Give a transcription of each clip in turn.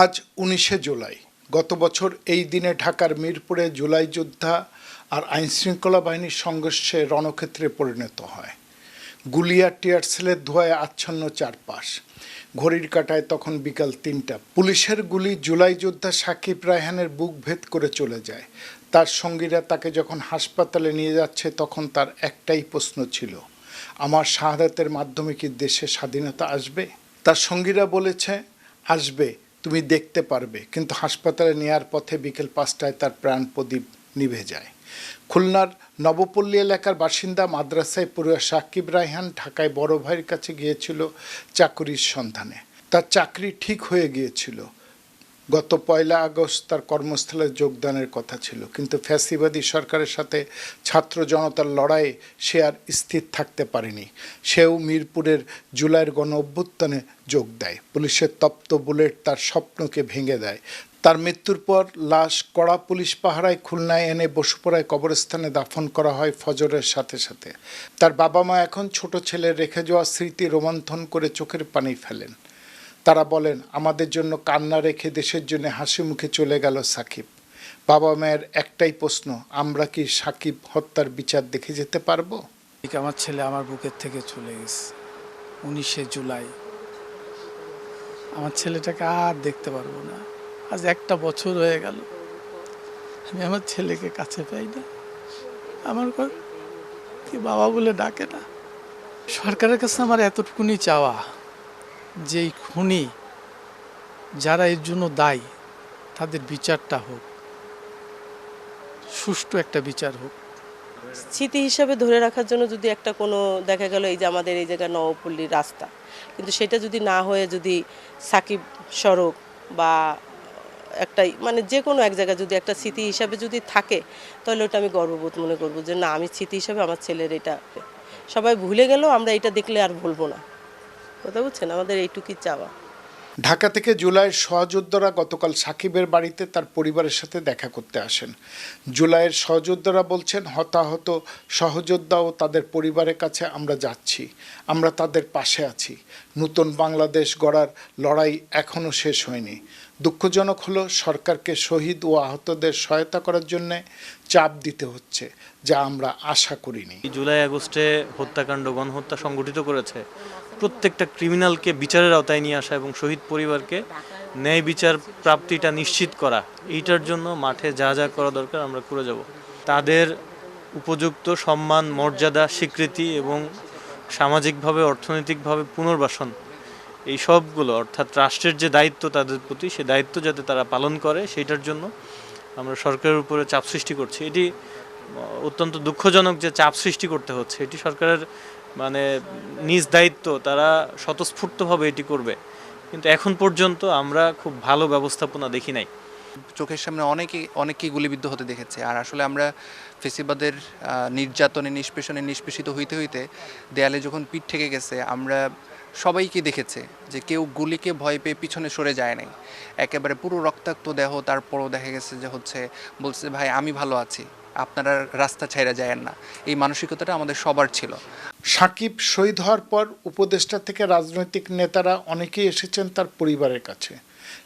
আজ ১৯শে জুলাই। গত বছর এই দিনে ঢাকার মিরপুরে জুলাই যোদ্ধা আর আইনশৃঙ্খলা বাহিনীর সংঘর্ষে রণক্ষেত্রে পরিণত হয়। গুলি আর টিয়ার সেলের ধোঁয়ায় আচ্ছন্ন চারপাশ। ঘড়ির কাঁটায় তখন বিকাল ৩টা। পুলিশের গুলি জুলাই যোদ্ধা সাকিব রায়হানের বুক ভেদ করে চলে যায়। তার সঙ্গীরা তাকে যখন হাসপাতালে নিয়ে যাচ্ছে তখন তার একটাই প্রশ্ন ছিল, আমার শাহাদাতের মাধ্যমে কি দেশে স্বাধীনতা আসবে? তার সঙ্গীরা বলেছে, আসবে, তুমি দেখতে পারবে। কিন্তু হাসপাতালে নেওয়ার পথে বিকেল ৫টায় তার প্রাণ প্রদীপ নিভে যায়। খুলনার নবপল্লী এলাকার বাসিন্দা মাদ্রাসায় পড়ুয়া সাকিব রায়হান ঢাকায় বড় ভাইয়ের কাছে গিয়েছিল চাকরির সন্ধানে। তার চাকরি ঠিক হয়ে গিয়েছিল। গত ১ আগস্ট তার কর্মস্থলে যোগদানের কথা ছিল, কিন্তু ফ্যাসিবাদী সরকারের সাথে ছাত্র জনতার লড়াইয়ে সে আর স্থির থাকতে পারেনি। সেও মিরপুরের জুলাইয়ের গণ অভ্যুত্থানে যোগ দেয়। পুলিশের তপ্ত বুলেট তার স্বপ্নকে ভেঙে দেয়। তার মৃত্যুর পর লাশ কড়া পুলিশ পাহারায় খুলনায় এনে বসুপুরায় কবরস্থানে দাফন করা হয় ফজরের সাথে সাথে। তার বাবা মা এখন ছোট ছেলের রেখে যাওয়া স্মৃতি রোমন্থন করে চোখের পানি ফেলেন। তারা বলেন, আমাদের জন্য কান্না রেখে দেশের জন্য হাসি মুখে চলে গেল সাকিব। বাবা মায়ের একটাই প্রশ্ন, আমরা কি সাকিব হত্যার বিচার দেখে যেতে পারবো? আমার ছেলে আমার বুকের থেকে চলে গেছে ১৯শে জুলাই। আমার ছেলেটাকে আর দেখতে পারবো না। আজ একটা বছর হয়ে গেল, আমি আমার ছেলেকে কাছে পাই না। আমার কি বাবা বলে ডাকে না। সরকারের কাছে আমার এতটুকুনি চাওয়া যে এই খুনি যারা এর জন্য দায়ী তাদের বিচারটা হোক, সুষ্ঠু একটা বিচার হোক। স্মৃতি হিসাবে ধরে রাখার জন্য যদি একটা কোনো দেখা গেল এই যে আমাদের এই জায়গায় নবপল্লীর রাস্তা, কিন্তু সেটা যদি না হয়ে যদি সাকিব সড়ক বা একটা মানে যে কোনো এক জায়গায় যদি একটা স্মৃতি হিসাবে যদি থাকে, তাহলে ওটা আমি গর্ববোধ মনে করবো যে না, আমি স্মৃতি হিসাবে আমার ছেলের এটা, সবাই ভুলে গেলেও আমরা এটা দেখলে আর ভুলবো না। কথা বুঝছেন, আমাদের এইটুকুই চাওয়া। ঢাকা থেকে জুলাইয়ের সহযোদ্ধারা গতকাল সাকিবের বাড়িতে তার পরিবারের সাথে দেখা করতে আসেন। জুলাইয়ের সহযোদ্ধারা বলছেন, হতাহত সহযোদ্ধা ও তাদের পরিবারের কাছে আমরা যাচ্ছি, আমরা তাদের পাশে আছি। নতুন বাংলাদেশ গড়ার লড়াই এখনও শেষ হয়নি। দুঃখজনক হলো সরকারকে শহীদ ও আহতদের সহায়তা করার জন্য চাপ দিতে হচ্ছে, যা আমরা আশা করিনি। জুলাই আগস্টে হত্যাকাণ্ড, গণহত্যা সংগঠিত করেছে, প্রত্যেকটা ক্রিমিনালকে বিচারের আওতায় নিয়ে আসা এবং শহীদ পরিবারকে ন্যায় বিচার প্রাপ্তিটা নিশ্চিত করা, এইটার জন্য মাঠে যা যা করা দরকার আমরা করে যাব। তাদের উপযুক্ত সম্মান, মর্যাদা, স্বীকৃতি এবং সামাজিকভাবে অর্থনৈতিকভাবে পুনর্বাসন, এই সবগুলো অর্থাৎ রাষ্ট্রের যে দায়িত্ব তাদের প্রতি, সে দায়িত্ব যাতে তারা পালন করে, সেইটার জন্য আমরা সরকারের উপরে চাপ সৃষ্টি করছি। এটি অত্যন্ত দুঃখজনক যে চাপ সৃষ্টি করতে হচ্ছে। এটি সরকারের নিজ দায়িত্ব, তারা স্বতঃস্ফূর্তভাবে এটি করবে, কিন্তু এখন পর্যন্ত আমরা খুব ভালো ব্যবস্থাপনা দেখি নাই। চোখের সামনে অনেকেই গুলিবিদ্ধ হতে দেখেছে। আর আসলে আমরা ফেসিবাদের নির্যাতনে নিষ্পেষিত হইতে হইতে দেয়ালে যখন পিঠ ঠেকে গেছে, আমরা সবাইকে দেখেছে যে কেউ গুলিকে ভয় পেয়ে পিছনে সরে যায় নাই। একেবারে পুরো রক্তাক্ত দেহ, তারপরও দেখা গেছে যে বলছে, ভাই আমি ভালো আছি, আপনারা রাস্তা ছাইরা যায়েন না। এই মানসিকতাটা আমাদের সবার ছিল। সাকিব শহীদ হওয়ার পর উপদেষ্টা থেকে রাজনৈতিক নেতারা অনেকেই এসেছেন তার পরিবারের কাছে,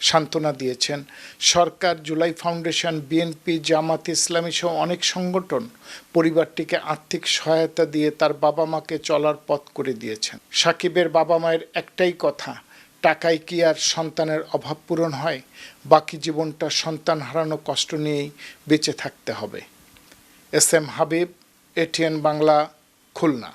সান্ত্বনা দিয়েছেন। সরকার, জুলাই ফাউন্ডেশন, বিএনপি, জামাত ইসলামী সহ অনেক সংগঠন পরিবারটিকে আর্থিক সহায়তা দিয়ে তার বাবা মাকে চলার পথ করে দিয়েছেন। সাকিবের বাবা মায়ের একটাই কথা, টাকায় কি আর সন্তানের অভাব পূরণ হয়? বাকি জীবনটা সন্তান হারানো কষ্ট নিয়েই বেঁচে থাকতে হবে। S M Habib, ATN Bangla, Khulna.